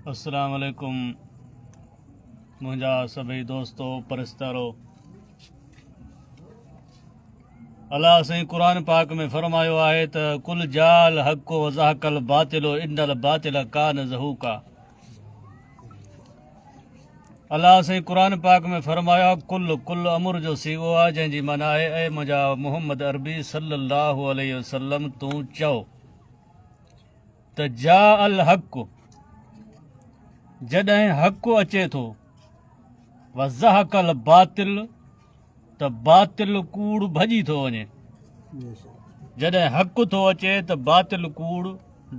अस्सलाम वालेकुम मुंहिंजा सभई दोस्तो परस्तारो। अल्लाह साईं क़ुरान पाक में फरमायो आहे त कुल जाल हक़ व ज़हक़ल बातिलो इन्नल बातिल कान ज़हूका। अल्लाह साईं क़ुरान पाक में फरमायो कुल कुल अमुर जो सीगो आहे जंहिंजी माना आहे ऐं मुंहिंजा मुहम्मद अरबी सल्लल्लाहु अलैहि वसल्लम तूं चओ त जा अल हक़ जॾहिं हक़ अचे थो व ज़हक़ल बातिल त बातिल कूड़ भॼी थो वञे। जॾहिं हक़ थो अचे त बातिल कूड़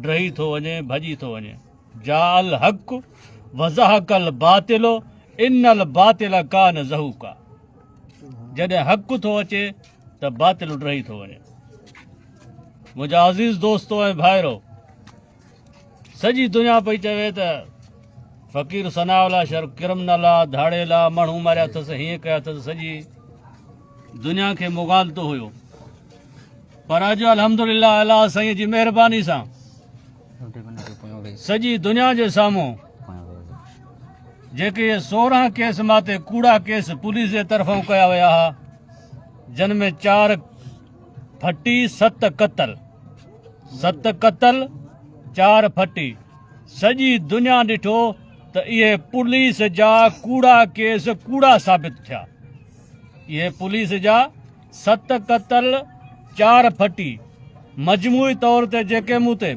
डही थो वञे भॼी थो वञे। जा अल हक़ व ज़हक़ल बातिलो इन्नल बातिल कान ज़हूका। जॾहिं हक़ थो अचे त बातिल डही थो वञे। मुंहिंजा अज़ीज़ दोस्तो ऐं भाइरो, सॼी दुनिया पई चवे त फ़क़ीर सनावला शर किरमनल आहे, धाड़ेला माण्हू मारिया अथसि, हीअं कया अथसि, सॼी दुनिया खे मुगालतो हुयो। पर अॼु अल्हम्दुलिल्लाह अल्लाह साईं जी महिरबानी सां सॼी दुनिया जे साम्हूं जेके 16 केस माते कूड़ा केस पुलिस जे तरफ़ां कया विया हुआ, जिन में 4 फटी 7 क़तल, 7 क़तल 4 फटी। सॼी दुनिया ॾिठो त इहे पुलिस जा कूड़ा केस कूड़ा साबित थिया। इहे पुलिस जा 7 क़तल 4 फटी मजमूई तौर ते जेके मूं ते